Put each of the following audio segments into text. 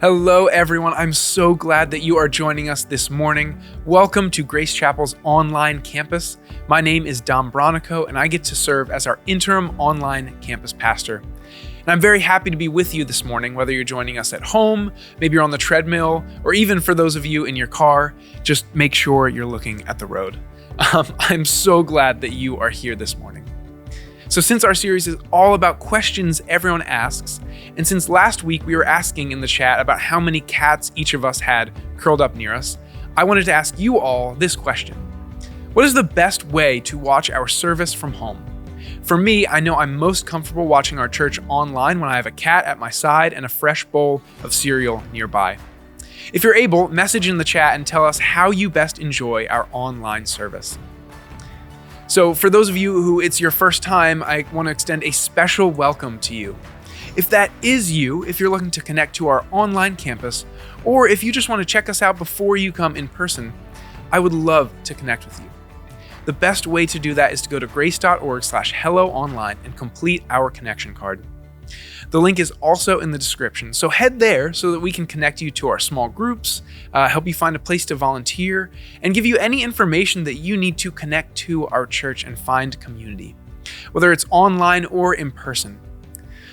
Hello, everyone. I'm so glad that you are joining us this morning. Welcome to Grace Chapel's online campus. My name is Bronico, and I get to serve as our interim online campus pastor. And I'm very happy to be with you this morning, whether you're joining us at home, maybe you're on the treadmill, or even for those of you in your car, just make sure you're looking at the road. I'm so glad that you are here this morning. So since our series is all about questions everyone asks, and since last week we were asking in the chat about how many cats each of us had curled up near us, I wanted to ask you all this question. What is the best way to watch our service from home? For me, I know I'm most comfortable watching our church online when I have a cat at my side and a fresh bowl of cereal nearby. If you're able, message in the chat and tell us how you best enjoy our online service. So for those of you who it's your first time, I want to extend a special welcome to you. If that is you, if you're looking to connect to our online campus, or if you just want to check us out before you come in person, I would love to connect with you. The best way to do that is to go to grace.org/helloonline and complete our connection card. The link is also in the description, so head there so that we can connect you to our small groups, help you find a place to volunteer, and give you any information that you need to connect to our church and find community, whether it's online or in person.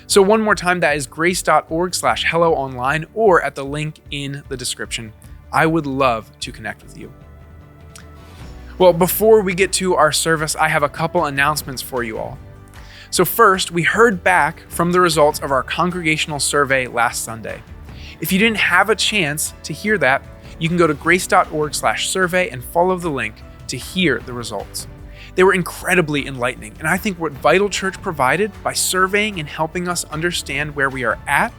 So one more time, that is grace.org/helloonline or at the link in the description. I would love to connect with you. Well, before we get to our service, I have a couple announcements for you all. So first, we heard back from the results of our congregational survey last Sunday. If you didn't have a chance to hear that, you can go to grace.org/survey and follow the link to hear the results. They were incredibly enlightening, and I think what Vital Church provided by surveying and helping us understand where we are at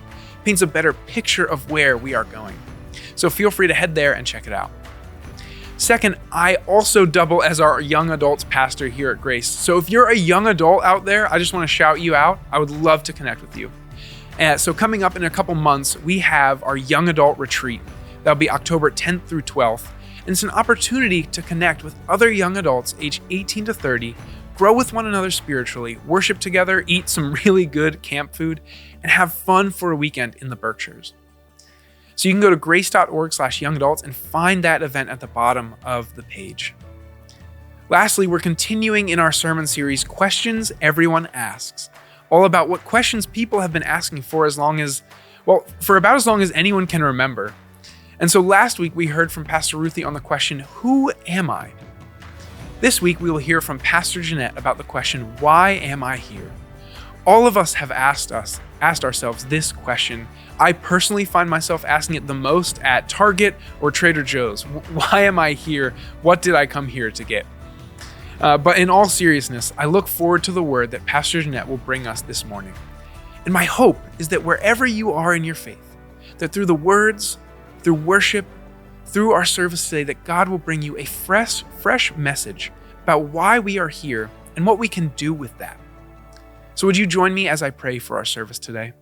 paints a better picture of where we are going. So feel free to head there and check it out. Second, I also double as our young adults pastor here at Grace. So if you're a young adult out there, I just want to shout you out. I would love to connect with you. So coming up in a couple months, we have our young adult retreat. That'll be October 10th through 12th. And it's an opportunity to connect with other young adults aged 18 to 30, grow with one another spiritually, worship together, eat some really good camp food, and have fun for a weekend in the Berkshires. So you can go to grace.org/youngadults and find that event at the bottom of the page. Lastly, we're continuing in our sermon series, Questions Everyone Asks, all about what questions people have been asking for about as long as anyone can remember. And so last week we heard from Pastor Ruthie on the question, who am I? This week we will hear from Pastor Jeanette about the question, why am I here? All of us have asked ourselves this question. I personally find myself asking it the most at Target or Trader Joe's. Why am I here? What did I come here to get? But in all seriousness, I look forward to the word that Pastor Jeanette will bring us this morning. And my hope is that wherever you are in your faith, that through the words, through worship, through our service today, that God will bring you a fresh message about why we are here and what we can do with that. So would you join me as I pray for our service today?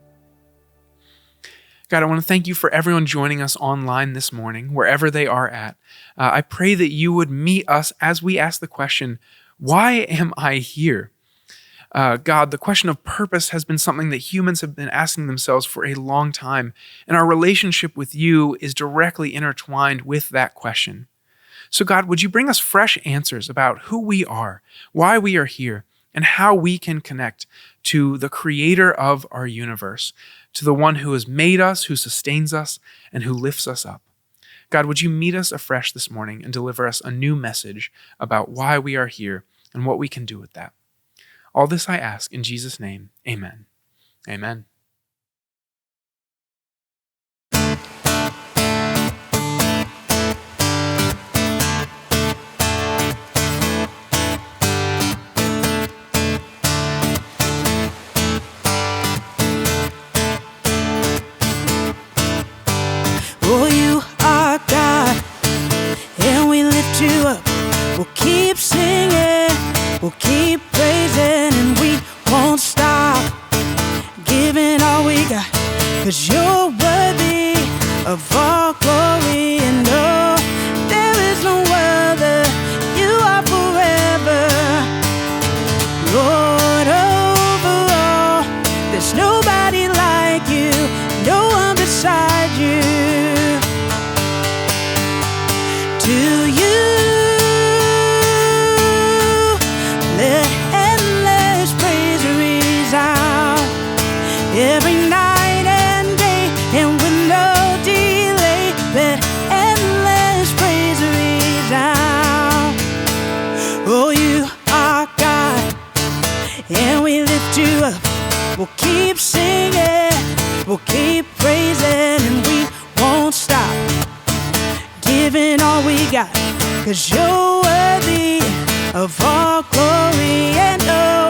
God, I want to thank you for everyone joining us online this morning, wherever they are at. I pray that you would meet us as we ask the question, why am I here? God, the question of purpose has been something that humans have been asking themselves for a long time, and our relationship with you is directly intertwined with that question. So God, would you bring us fresh answers about who we are, why we are here, and how we can connect to the creator of our universe, to the one who has made us, who sustains us, and who lifts us up. God, would you meet us afresh this morning and deliver us a new message about why we are here and what we can do with that. All this I ask in Jesus' name, amen. Amen. Oh, you are God, and we lift you up. We'll keep singing, we'll keep praising, and we won't stop giving all we got, 'cause you're worthy of all glory, and oh, there is no other. You are forever, Lord over all. There's nobody like you, no one beside you. we'll keep singing, we'll keep praising, and we won't stop giving all we got, 'cause you're worthy of all glory. And oh,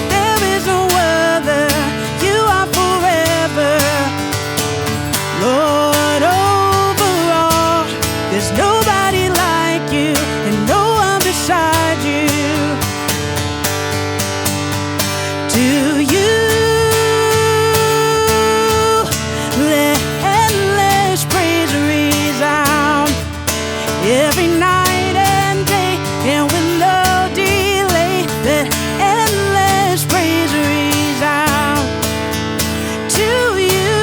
there is no other, you are forever, Lord, over all. There's nobody like you, and no one beside you. To you let endless praise resound every night and day, and with no delay, let endless praise resound. To you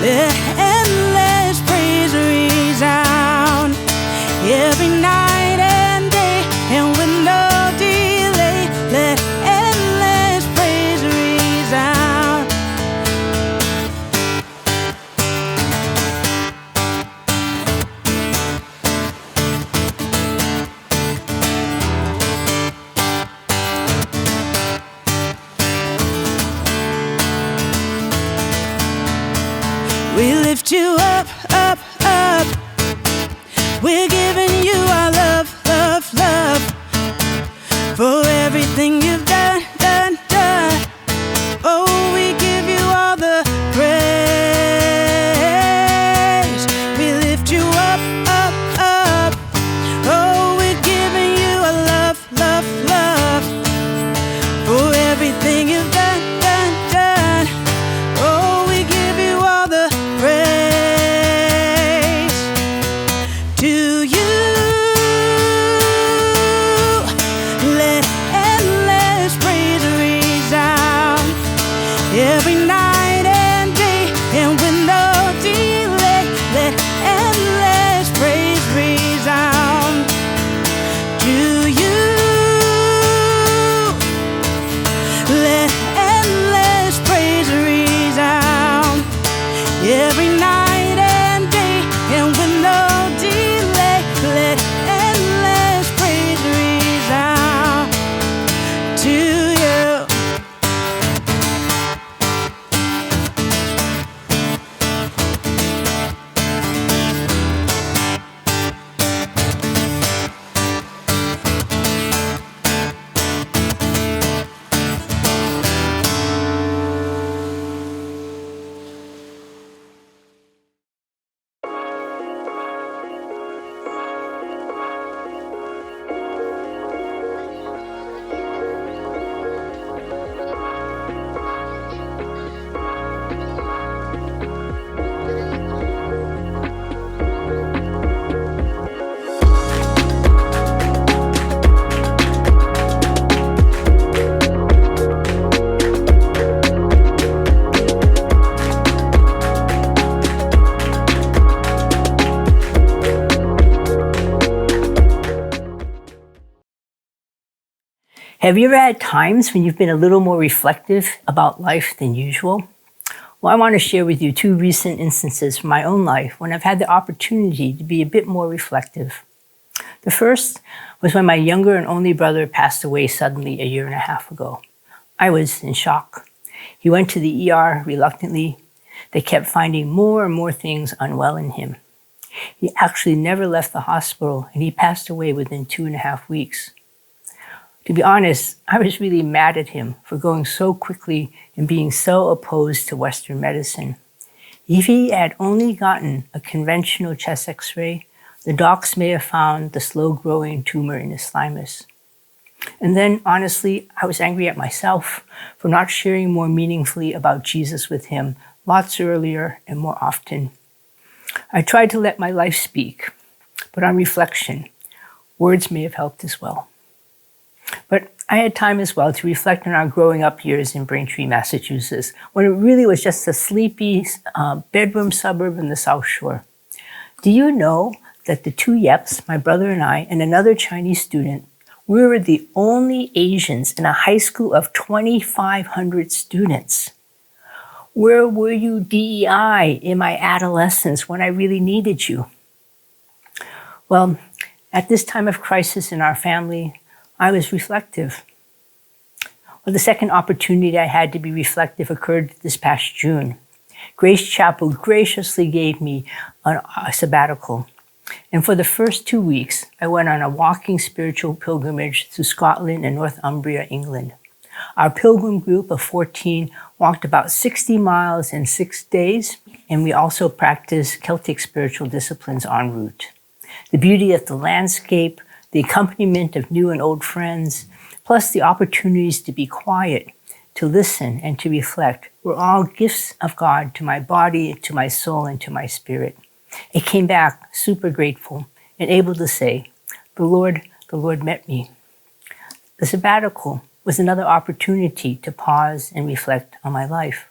let endless praise resound every night and day, and with no delay, let endless praise resound. We lift you up, up, up. We're giving you our love, love, love, for everything you've done, done, done. Oh, we give you all the praise. We lift you up, up, up. Oh, we're giving you our love, love, love, for everything you've done, done, done. Oh, we give you all the praise. To you let endless praise resound every night and day, and with no delay, let endless praise resound. To you let endless praise resound every night and day, and with no delay, let endless praise resound. To you. Have you ever had times when you've been a little more reflective about life than usual? Well, I want to share with you two recent instances from my own life when I've had the opportunity to be a bit more reflective. The first was when my younger and only brother passed away suddenly a year and a half ago. I was in shock. He went to the ER reluctantly. They kept finding more and more things unwell in him. He actually never left the hospital, and he passed away within 2.5 weeks. To be honest, I was really mad at him for going so quickly and being so opposed to Western medicine. If he had only gotten a conventional chest x-ray, the docs may have found the slow-growing tumor in his thymus. And then, honestly, I was angry at myself for not sharing more meaningfully about Jesus with him lots earlier and more often. I tried to let my life speak, but on reflection, words may have helped as well. But I had time as well to reflect on our growing up years in Braintree, Massachusetts, when it really was just a sleepy bedroom suburb in the South Shore. Do you know that the two Yeps, my brother and I, and another Chinese student, we were the only Asians in a high school of 2,500 students? Where were you, DEI, in my adolescence when I really needed you? Well, at this time of crisis in our family, I was reflective. Well, the second opportunity I had to be reflective occurred this past June. Grace Chapel graciously gave me a sabbatical. And for the first 2 weeks, I went on a walking spiritual pilgrimage through Scotland and Northumbria, England. Our pilgrim group of 14 walked about 60 miles in 6 days, and we also practiced Celtic spiritual disciplines en route. The beauty of the landscape, the accompaniment of new and old friends, plus the opportunities to be quiet, to listen, and to reflect were all gifts of God to my body, to my soul, and to my spirit. I came back super grateful and able to say, the Lord met me. The sabbatical was another opportunity to pause and reflect on my life.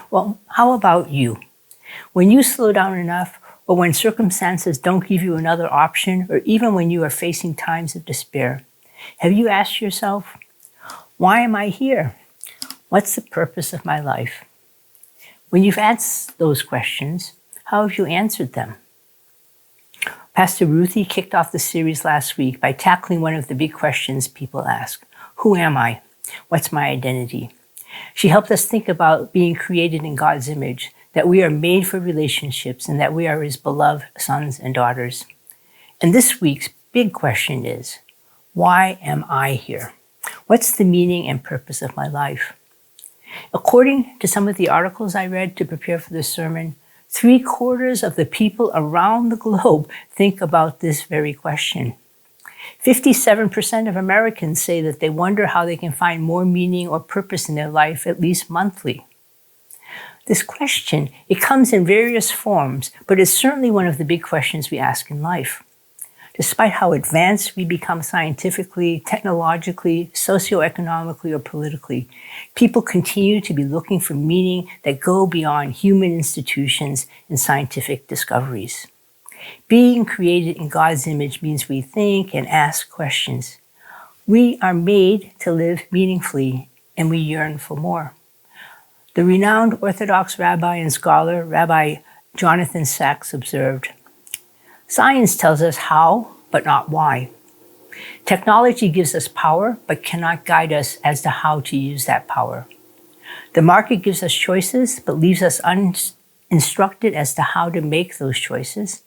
Well, how about you? When you slow down enough, or when circumstances don't give you another option, or even when you are facing times of despair, have you asked yourself, why am I here? What's the purpose of my life? When you've asked those questions, how have you answered them? Pastor Ruthie kicked off the series last week by tackling one of the big questions people ask. Who am I? What's my identity? She helped us think about being created in God's image, that we are made for relationships, and that we are His beloved sons and daughters. And this week's big question is, why am I here? What's the meaning and purpose of my life? According to some of the articles I read to prepare for this sermon, 3/4 of the people around the globe think about this very question. 57% of Americans say that they wonder how they can find more meaning or purpose in their life at least monthly. This question, it comes in various forms, but it's certainly one of the big questions we ask in life. Despite how advanced we become scientifically, technologically, socioeconomically, or politically, people continue to be looking for meaning that go beyond human institutions and scientific discoveries. Being created in God's image means we think and ask questions. We are made to live meaningfully, and we yearn for more. The renowned Orthodox rabbi and scholar, Rabbi Jonathan Sacks, observed, "Science tells us how, but not why. Technology gives us power, but cannot guide us as to how to use that power. The market gives us choices, but leaves us uninstructed as to how to make those choices.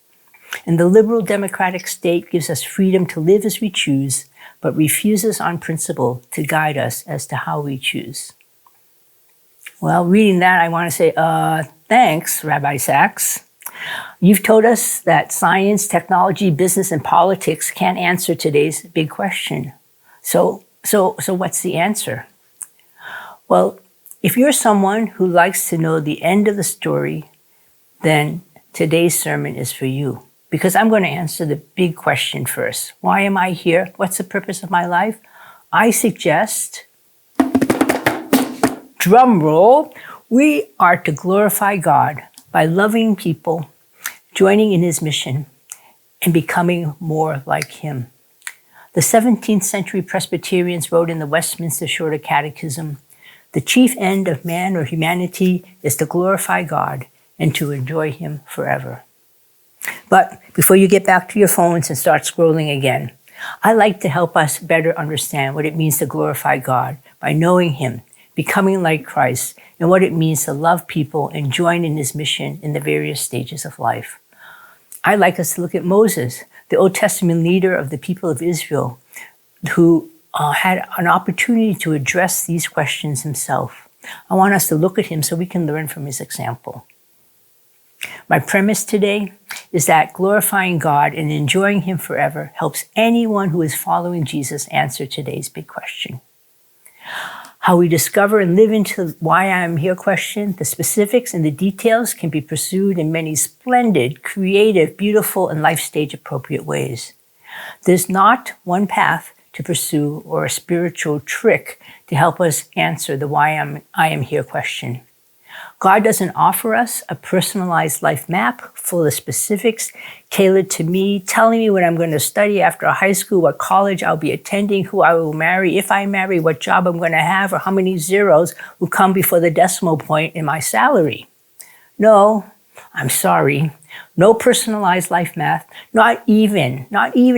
And the liberal democratic state gives us freedom to live as we choose, but refuses on principle to guide us as to how we choose." Well, reading that, I want to say, thanks, Rabbi Sacks. You've told us that science, technology, business, and politics can't answer today's big question. So what's the answer? Well, if you're someone who likes to know the end of the story, then today's sermon is for you. Because I'm going to answer the big question first. Why am I here? What's the purpose of my life? I suggest, drum roll, we are to glorify God by loving people, joining in His mission, and becoming more like Him. The 17th century Presbyterians wrote in the Westminster Shorter Catechism, "The chief end of man or humanity is to glorify God and to enjoy Him forever." But before you get back to your phones and start scrolling again, I like to help us better understand what it means to glorify God by knowing Him, becoming like Christ, and what it means to love people and join in His mission in the various stages of life. I'd like us to look at Moses, the Old Testament leader of the people of Israel, who had an opportunity to address these questions himself. I want us to look at him so we can learn from his example. My premise today is that glorifying God and enjoying Him forever helps anyone who is following Jesus answer today's big question. How we discover and live into why I am here question, the specifics and the details can be pursued in many splendid, creative, beautiful, and life stage appropriate ways. There's not one path to pursue or a spiritual trick to help us answer the why I am here question. God doesn't offer us a personalized life map full of specifics tailored to me, telling me what I'm going to study after high school, what college I'll be attending, who I will marry, if I marry, what job I'm going to have, or how many zeros will come before the decimal point in my salary. No, I'm sorry. No personalized life map, not even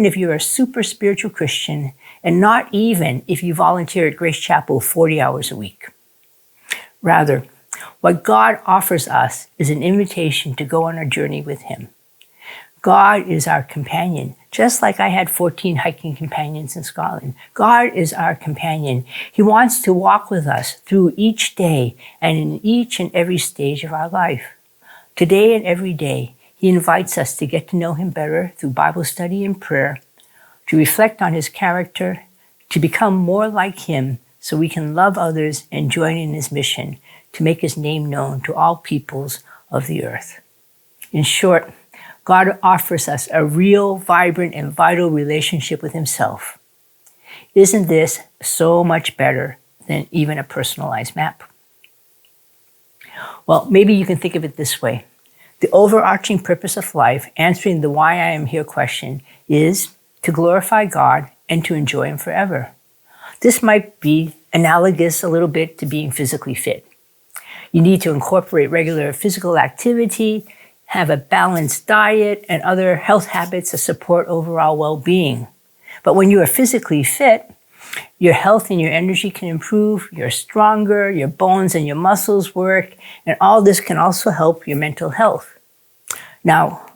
if you're a super spiritual Christian, and not even if you volunteer at Grace Chapel 40 hours a week. Rather, what God offers us is an invitation to go on a journey with Him. God is our companion, just like I had 14 hiking companions in Scotland. God is our companion. He wants to walk with us through each day and in each and every stage of our life. Today and every day, He invites us to get to know Him better through Bible study and prayer, to reflect on His character, to become more like Him so we can love others and join in His mission to make His name known to all peoples of the earth. In short, God offers us a real, vibrant, and vital relationship with Himself. Isn't this so much better than even a personalized map? Well, maybe you can think of it this way. The overarching purpose of life, answering the why I am here question, is to glorify God and to enjoy Him forever. This might be analogous a little bit to being physically fit. You need to incorporate regular physical activity, have a balanced diet, and other health habits to support overall well-being. But when you are physically fit, your health and your energy can improve, you're stronger, your bones and your muscles work, and all this can also help your mental health. Now,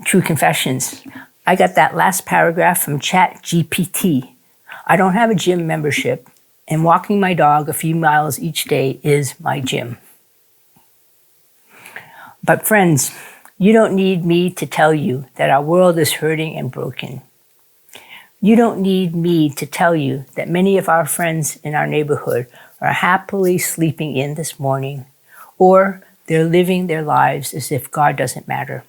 true confessions. I got that last paragraph from ChatGPT. I don't have a gym membership, and walking my dog a few miles each day is my gym. But friends, you don't need me to tell you that our world is hurting and broken. You don't need me to tell you that many of our friends in our neighborhood are happily sleeping in this morning, or they're living their lives as if God doesn't matter.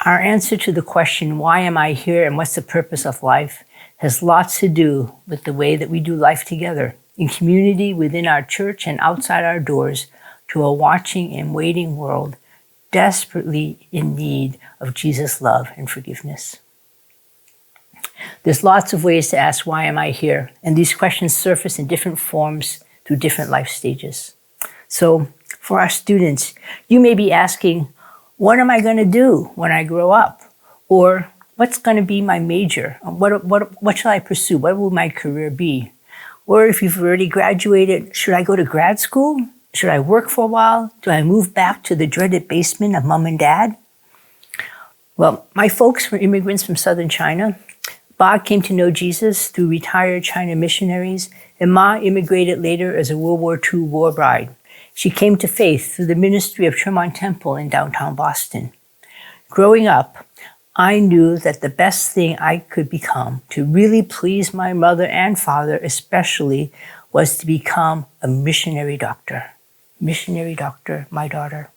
Our answer to the question, why am I here and what's the purpose of life, has lots to do with the way that we do life together, in community, within our church, and outside our doors, to a watching and waiting world desperately in need of Jesus' love and forgiveness. There's lots of ways to ask, why am I here? And these questions surface in different forms through different life stages. So for our students, you may be asking, what am I going to do when I grow up? Or what's going to be my major? What shall I pursue? What will my career be? Or if you've already graduated, should I go to grad school? Should I work for a while? Do I move back to the dreaded basement of mom and dad? Well, my folks were immigrants from southern China. Ba came to know Jesus through retired China missionaries, and Ma immigrated later as a World War II war bride. She came to faith through the ministry of Tremont Temple in downtown Boston. Growing up, I knew that the best thing I could become to really please my mother and father especially was to become a missionary doctor. Missionary doctor, my daughter.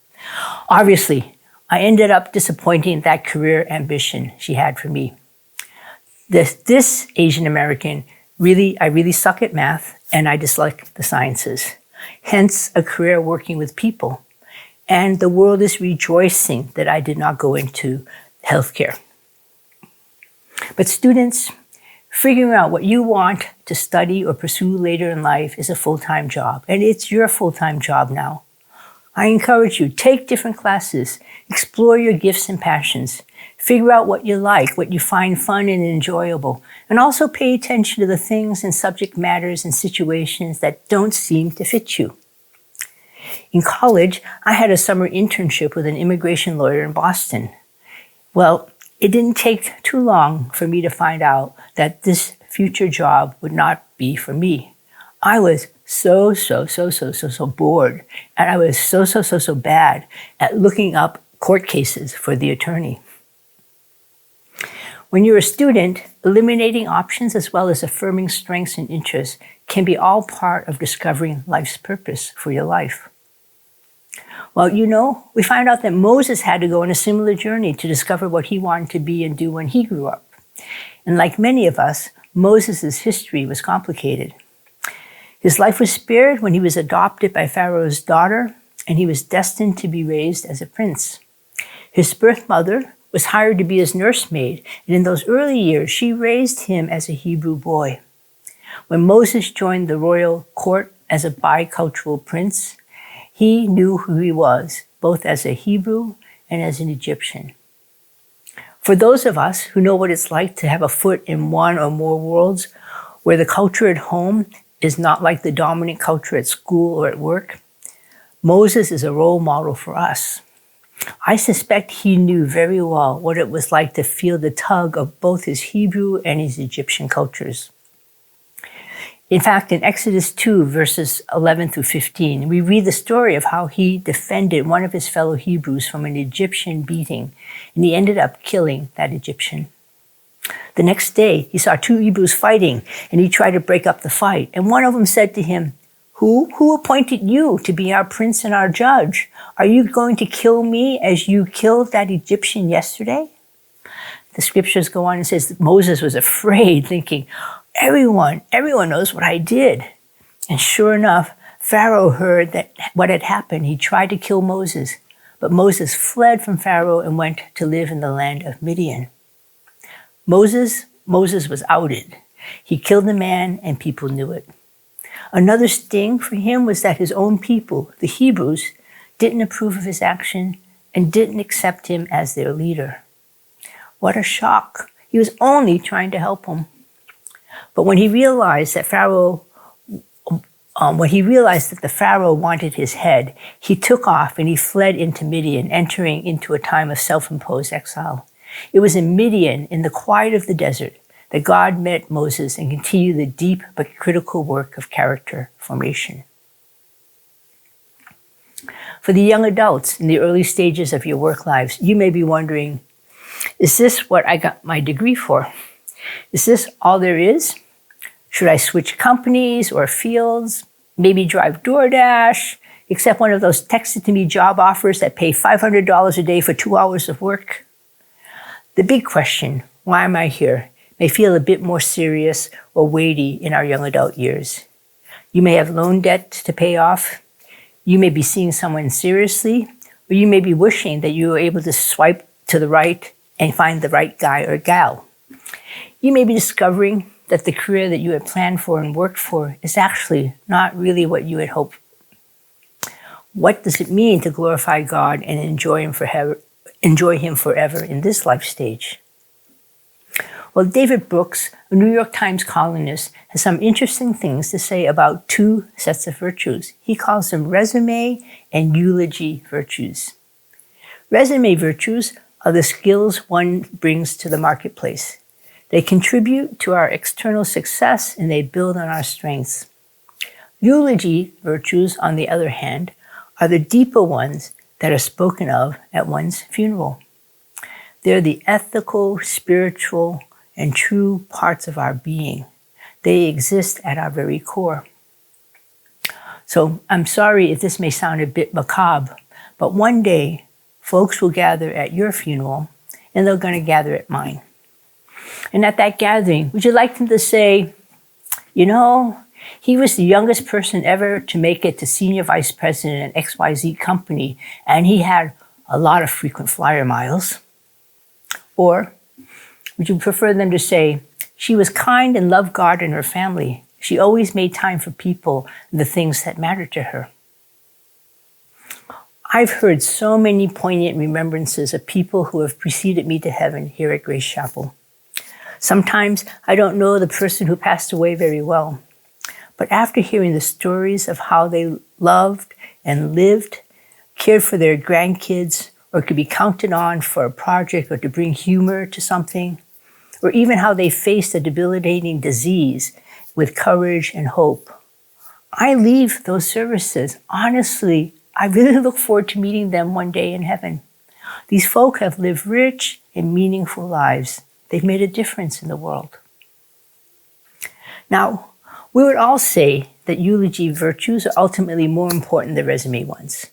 Obviously, I ended up disappointing that career ambition she had for me. This Asian American, I really suck at math and I dislike the sciences. Hence, a career working with people. And the world is rejoicing that I did not go into healthcare. But students, figuring out what you want to study or pursue later in life is a full-time job, and it's your full-time job now. I encourage you, take different classes, explore your gifts and passions, figure out what you like, what you find fun and enjoyable, and also pay attention to the things and subject matters and situations that don't seem to fit you. In college, I had a summer internship with an immigration lawyer in Boston. Well, it didn't take too long for me to find out that this future job would not be for me. I was so bored, and I was so bad at looking up court cases for the attorney. When you're a student, eliminating options as well as affirming strengths and interests can be all part of discovering life's purpose for your life. Well, we find out that Moses had to go on a similar journey to discover what he wanted to be and do when he grew up. And like many of us, Moses' history was complicated. His life was spared when he was adopted by Pharaoh's daughter, and he was destined to be raised as a prince. His birth mother was hired to be his nursemaid, and in those early years, she raised him as a Hebrew boy. When Moses joined the royal court as a bicultural prince, he knew who he was, both as a Hebrew and as an Egyptian. For those of us who know what it's like to have a foot in one or more worlds, where the culture at home is not like the dominant culture at school or at work, Moses is a role model for us. I suspect he knew very well what it was like to feel the tug of both his Hebrew and his Egyptian cultures. In fact, in Exodus 2, verses 11 through 15, we read the story of how he defended one of his fellow Hebrews from an Egyptian beating, and he ended up killing that Egyptian. The next day, he saw two Hebrews fighting, and he tried to break up the fight. And one of them said to him, Who appointed you to be our prince and our judge? Are you going to kill me as you killed that Egyptian yesterday? The scriptures go on and says that Moses was afraid, thinking, Everyone knows what I did. And sure enough, Pharaoh heard that what had happened. He tried to kill Moses, but Moses fled from Pharaoh and went to live in the land of Midian. Moses was outed. He killed the man and people knew it. Another sting for him was that his own people, the Hebrews, didn't approve of his action and didn't accept him as their leader. What a shock. He was only trying to help them. But when he realized that the Pharaoh wanted his head, he took off and he fled into Midian, entering into a time of self-imposed exile. It was in Midian, in the quiet of the desert, that God met Moses and continued the deep but critical work of character formation. For the young adults in the early stages of your work lives, you may be wondering, is this what I got my degree for? Is this all there is? Should I switch companies or fields? Maybe drive DoorDash? Accept one of those texted-to-me job offers that pay $500 a day for 2 hours of work? The big question, why am I here, may feel a bit more serious or weighty in our young adult years. You may have loan debt to pay off. You may be seeing someone seriously, or you may be wishing that you were able to swipe to the right and find the right guy or gal. You may be discovering that the career that you had planned for and worked for is actually not really what you had hoped. What does it mean to glorify God and enjoy Him forever in this life stage? Well, David Brooks, a New York Times columnist, has some interesting things to say about two sets of virtues. He calls them resume and eulogy virtues. Resume virtues are the skills one brings to the marketplace. They contribute to our external success and they build on our strengths. Eulogy virtues, on the other hand, are the deeper ones that are spoken of at one's funeral. They're the ethical, spiritual, and true parts of our being. They exist at our very core. So I'm sorry if this may sound a bit macabre, but one day folks will gather at your funeral and they're going to gather at mine. And at that gathering, would you like them to say, you know, he was the youngest person ever to make it to senior vice president at XYZ company, and he had a lot of frequent flyer miles? Or would you prefer them to say, she was kind and loved God and her family. She always made time for people and the things that mattered to her? I've heard so many poignant remembrances of people who have preceded me to heaven here at Grace Chapel. Sometimes I don't know the person who passed away very well, but after hearing the stories of how they loved and lived, cared for their grandkids, or could be counted on for a project or to bring humor to something, or even how they faced a debilitating disease with courage and hope, I leave those services. Honestly, I really look forward to meeting them one day in heaven. These folk have lived rich and meaningful lives. They've made a difference in the world. Now, we would all say that eulogy virtues are ultimately more important than resume ones.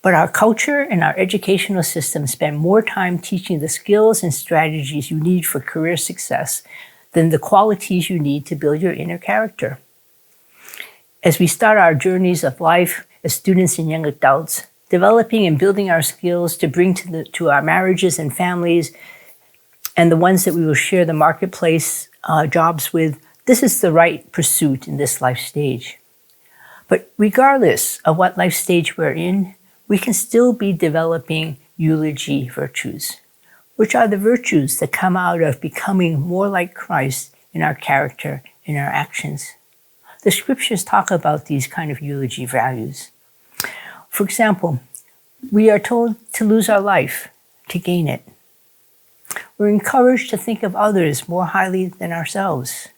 But our culture and our educational system spend more time teaching the skills and strategies you need for career success than the qualities you need to build your inner character. As we start our journeys of life as students and young adults, developing and building our skills to bring to our marriages and families and the ones that we will share the marketplace jobs with, this is the right pursuit in this life stage. But regardless of what life stage we're in, we can still be developing eulogy virtues. which are the virtues that come out of becoming more like Christ in our character, in our actions. The scriptures talk about these kind of eulogy values. For example, we are told to lose our life to gain it. We're encouraged to think of others more highly than ourselves.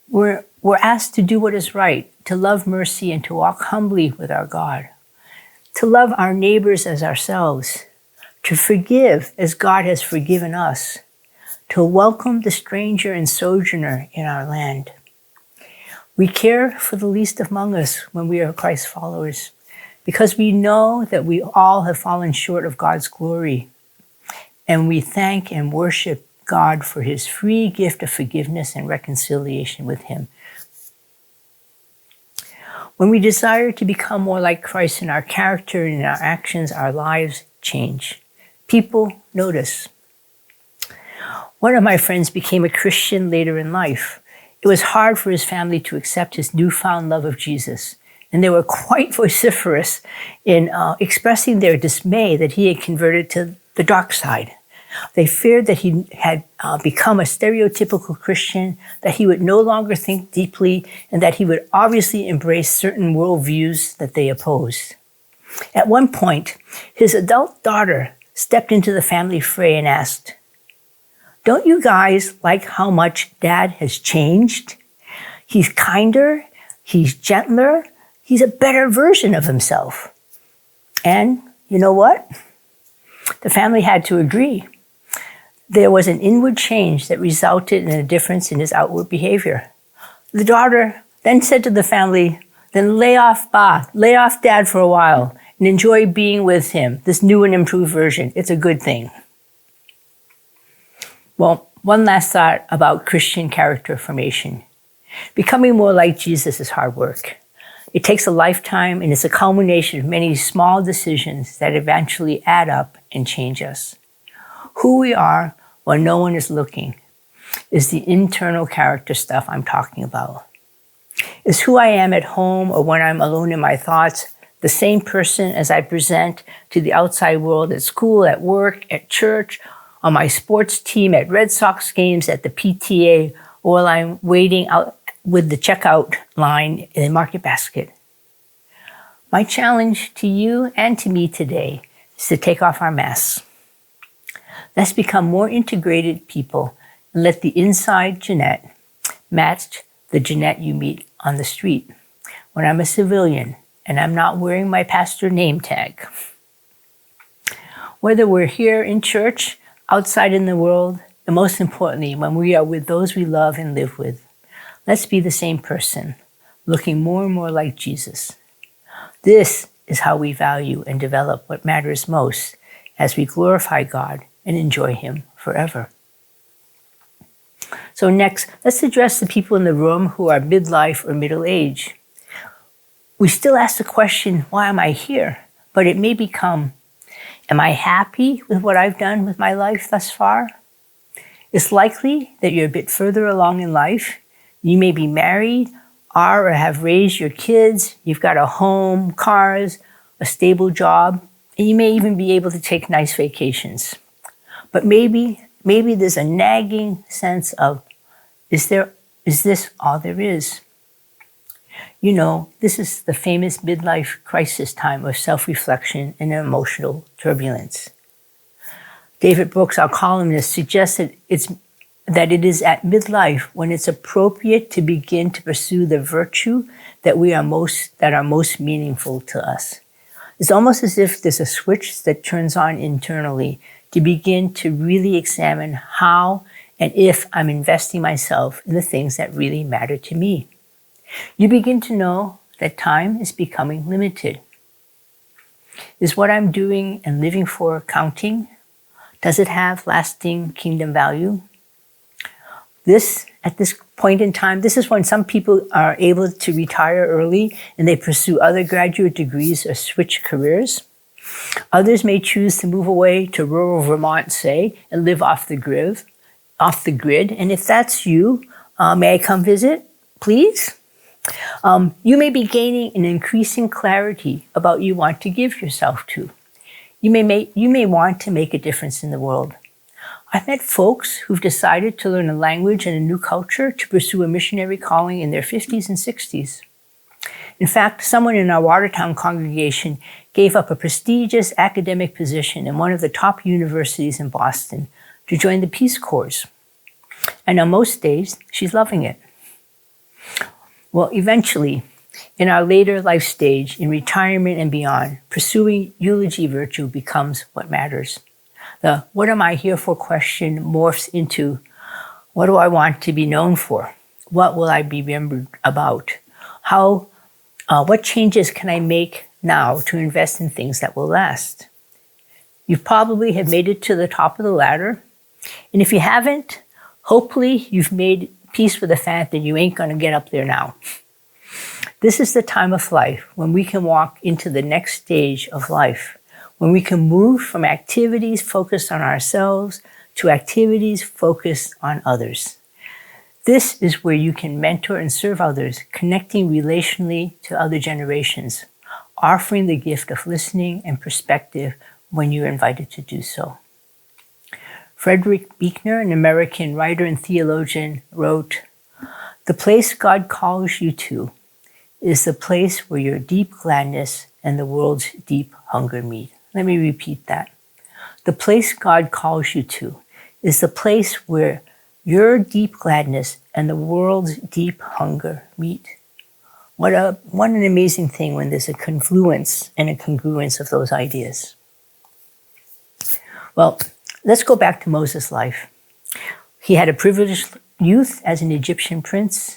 We're asked to do what is right, to love mercy and to walk humbly with our God, to love our neighbors as ourselves, to forgive as God has forgiven us, to welcome the stranger and sojourner in our land. We care for the least among us when we are Christ followers, because we know that we all have fallen short of God's glory. And we thank and worship God for his free gift of forgiveness and reconciliation with him. When we desire to become more like Christ in our character and in our actions, our lives change. People notice. One of my friends became a Christian later in life. It was hard for his family to accept his newfound love of Jesus, and they were quite vociferous in expressing their dismay that he had converted to the dark side. They feared that he had become a stereotypical Christian, that he would no longer think deeply, and that he would obviously embrace certain worldviews that they opposed. At one point, his adult daughter stepped into the family fray and asked, "Don't you guys like how much Dad has changed? He's kinder, he's gentler, he's a better version of himself." And you know what? The family had to agree. There was an inward change that resulted in a difference in his outward behavior. The daughter then said to the family, "Then lay off Dad for a while and enjoy being with him, this new and improved version. It's a good thing." Well, one last thought about Christian character formation. Becoming more like Jesus is hard work. It takes a lifetime, and it's a culmination of many small decisions that eventually add up and change us. Who we are when no one is looking is the internal character stuff I'm talking about. Is who I am at home or when I'm alone in my thoughts the same person as I present to the outside world at school, at work, at church, on my sports team, at Red Sox games, at the PTA, or while I'm waiting out with the checkout line in the market basket? My challenge to you and to me today is to take off our masks. Let's become more integrated people and let the inside Jeanette match the Jeanette you meet on the street when I'm a civilian and I'm not wearing my pastor name tag. Whether we're here in church, outside in the world, and most importantly, when we are with those we love and live with, let's be the same person, looking more and more like Jesus. This is how we value and develop what matters most as we glorify God and enjoy him forever. So next, let's address the people in the room who are midlife or middle age. We still ask the question, why am I here? But it may become, am I happy with what I've done with my life thus far? It's likely that you're a bit further along in life. You may be married, are or have raised your kids. You've got a home, cars, a stable job, and you may even be able to take nice vacations. But maybe there's a nagging sense of, is this all there is? You know, this is the famous midlife crisis time of self-reflection and emotional turbulence. David Brooks, our columnist, suggests that it is at midlife when it's appropriate to begin to pursue the virtue that are most meaningful to us. It's almost as if there's a switch that turns on internally to begin to really examine how and if I'm investing myself in the things that really matter to me. You begin to know that time is becoming limited. Is what I'm doing and living for counting? Does it have lasting kingdom value? At this point in time, this is when some people are able to retire early and they pursue other graduate degrees or switch careers. Others may choose to move away to rural Vermont, say, and live off the grid. And if that's you, may I come visit, please? You may be gaining an increasing clarity about what you want to give yourself to. You may want to make a difference in the world. I've met folks who've decided to learn a language and a new culture to pursue a missionary calling in their 50s and 60s. In fact, someone in our Watertown congregation gave up a prestigious academic position in one of the top universities in Boston to join the Peace Corps. And on most days, she's loving it. Well, eventually, in our later life stage, in retirement and beyond, pursuing eulogy virtue becomes what matters. The "what am I here for" question morphs into, what do I want to be known for? What will I be remembered about? What changes can I make now to invest in things that will last? You probably have made it to the top of the ladder. And if you haven't, hopefully you've made peace with the fact that you ain't going to get up there now. This is the time of life when we can walk into the next stage of life, when we can move from activities focused on ourselves to activities focused on others. This is where you can mentor and serve others, connecting relationally to other generations, offering the gift of listening and perspective when you're invited to do so. Frederick Buechner, an American writer and theologian, wrote, "The place God calls you to is the place where your deep gladness and the world's deep hunger meet." Let me repeat that. The place God calls you to is the place where your deep gladness and the world's deep hunger meet. What an amazing thing when there's a confluence and a congruence of those ideas. Well, let's go back to Moses' life. He had a privileged youth as an Egyptian prince.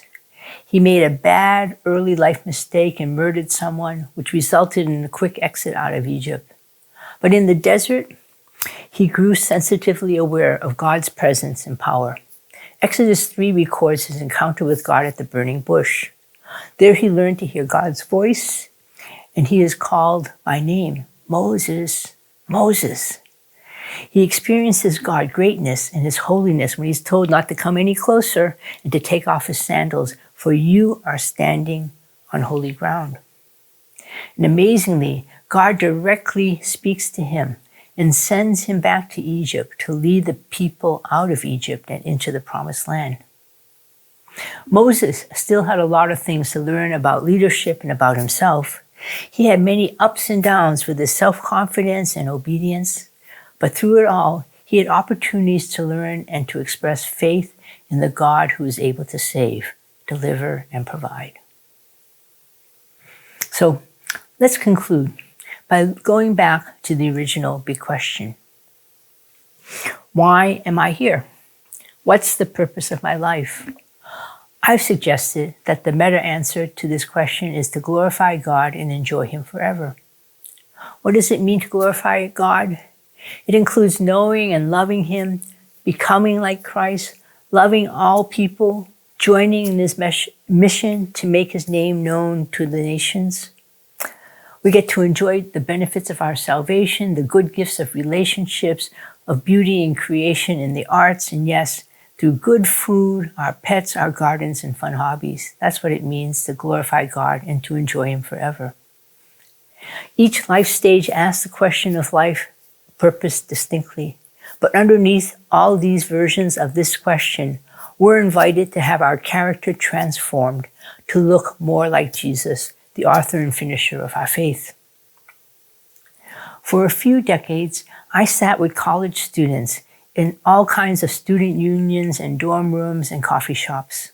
He made a bad early life mistake and murdered someone, which resulted in a quick exit out of Egypt. But in the desert, he grew sensitively aware of God's presence and power. Exodus 3 records his encounter with God at the burning bush. There he learned to hear God's voice, and he is called by name, Moses, Moses. He experiences God's greatness and his holiness when he's told not to come any closer and to take off his sandals, for you are standing on holy ground. And amazingly, God directly speaks to him and sends him back to Egypt to lead the people out of Egypt and into the promised land. Moses still had a lot of things to learn about leadership and about himself. He had many ups and downs with his self-confidence and obedience, but through it all, he had opportunities to learn and to express faith in the God who is able to save, deliver, and provide. So let's conclude by going back to the original big question. Why am I here? What's the purpose of my life? I've suggested that the meta answer to this question is to glorify God and enjoy him forever. What does it mean to glorify God? It includes knowing and loving him, becoming like Christ, loving all people, joining in his mission to make his name known to the nations. We get to enjoy the benefits of our salvation, the good gifts of relationships, of beauty and creation in the arts, and yes, through good food, our pets, our gardens, and fun hobbies. That's what it means to glorify God and to enjoy him forever. Each life stage asks the question of life purpose distinctly. But underneath all these versions of this question, we're invited to have our character transformed to look more like Jesus, the author and finisher of our faith. For a few decades, I sat with college students in all kinds of student unions and dorm rooms and coffee shops.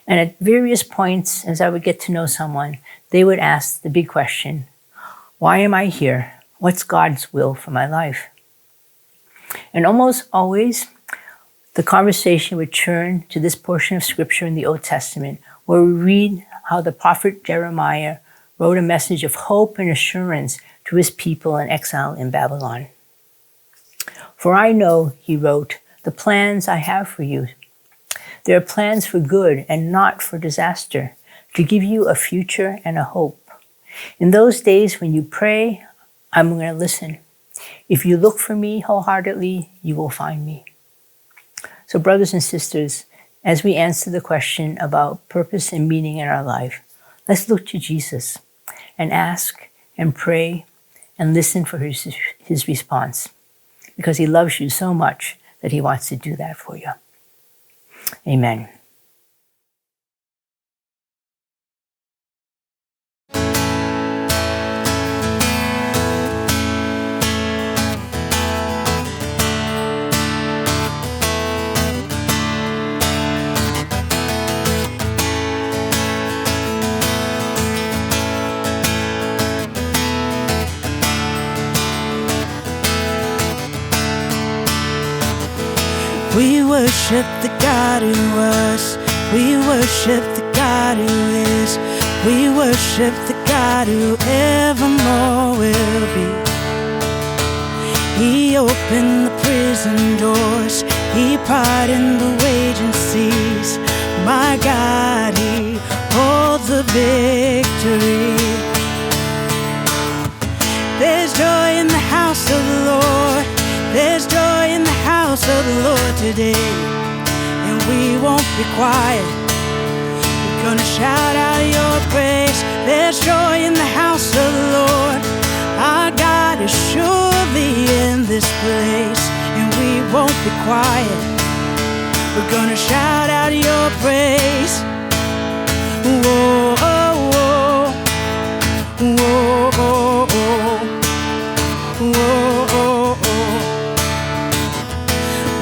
And at various points, as I would get to know someone, they would ask the big question, why am I here? What's God's will for my life? And almost always, the conversation would turn to this portion of scripture in the Old Testament, where we read how the prophet Jeremiah wrote a message of hope and assurance to his people in exile in Babylon. For I know, he wrote, the plans I have for you. They are plans for good and not for disaster, to give you a future and a hope. In those days when you pray, I'm going to listen. If you look for me wholeheartedly, you will find me. So brothers and sisters, as we answer the question about purpose and meaning in our life, let's look to Jesus and ask and pray and listen for his his response, because he loves you so much that he wants to do that for you. Amen. We worship the God who was. We worship the God who is. We worship the God who evermore will be. He opened the prison doors. He pardoned the raging seas. My God, He holds the victory. There's joy in the house of the Lord. There's joy in the house of the Lord today, and we won't be quiet. We're gonna shout out your praise. There's joy in the house of the Lord. Our God is surely in this place, and we won't be quiet. We're gonna shout out your praise. Whoa, oh, whoa, whoa, oh, oh, whoa, oh, oh.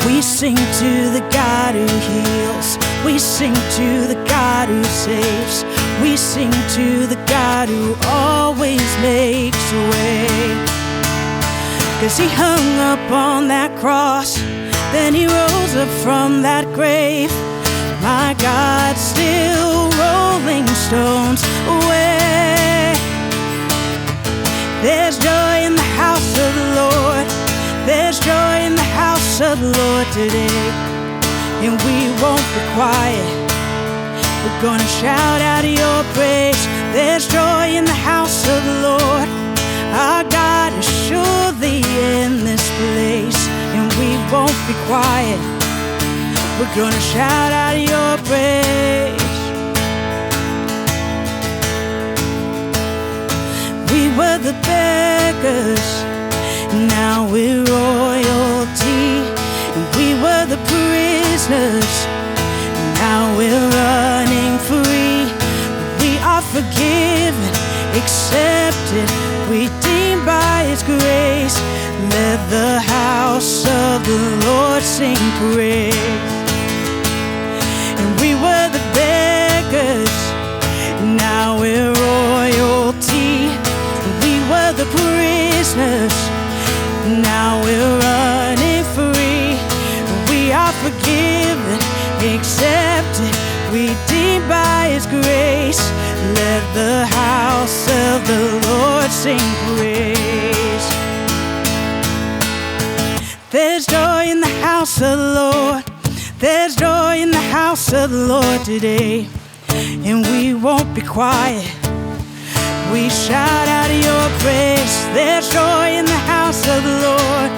We sing to the God who heals. We sing to the God who saves. We sing to the God who always makes a way. 'Cause He hung up on that cross, then He rose up from that grave. My God, still rolling stones away. There's joy in the house of the Lord. There's joy in the house of the Lord today, and we won't be quiet. We're gonna shout out your praise. There's joy in the house of the Lord. Our God is surely in this place, and we won't be quiet. We're gonna shout out your praise. We were the beggars, now we're royalty. We were the prisoners, now we're running free. We are forgiven, accepted, redeemed by His grace. Let the house of the Lord sing praise. And we were the beggars, now we're royalty. We were the prisoners, now we're running free. We are forgiven, accepted, redeemed by His grace. Let the house of the Lord sing praise. There's joy in the house of the Lord. There's joy in the house of the Lord today, and we won't be quiet. We shout out your praise. There's joy in the house of the Lord.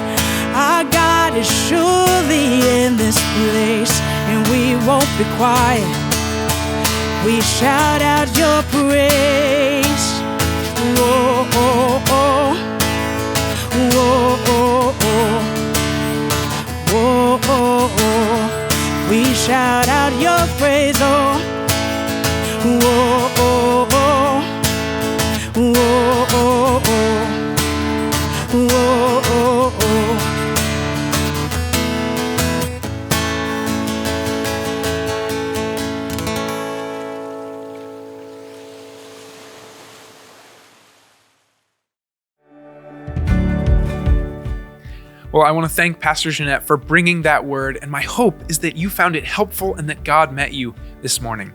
Our God is surely in this place, and we won't be quiet. We shout out your praise. Whoa, oh, oh. Whoa, oh, oh. Whoa, oh, oh. We shout out your praise, oh. Whoa, oh, oh. Whoa, oh, oh. Whoa, oh, oh. Well, I want to thank Pastor Jeanette for bringing that word, and my hope is that you found it helpful and that God met you this morning.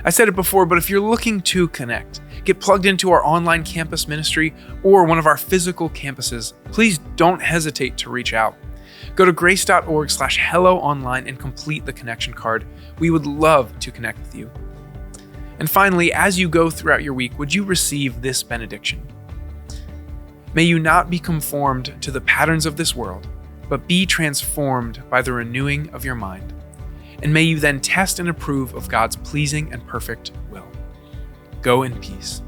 I said it before, but if you're looking to connect, get plugged into our online campus ministry or one of our physical campuses, please don't hesitate to reach out. Go to grace.org/helloonline and complete the connection card. We would love to connect with you. And finally, as you go throughout your week, would you receive this benediction? May you not be conformed to the patterns of this world, but be transformed by the renewing of your mind. And may you then test and approve of God's pleasing and perfect will. Go in peace.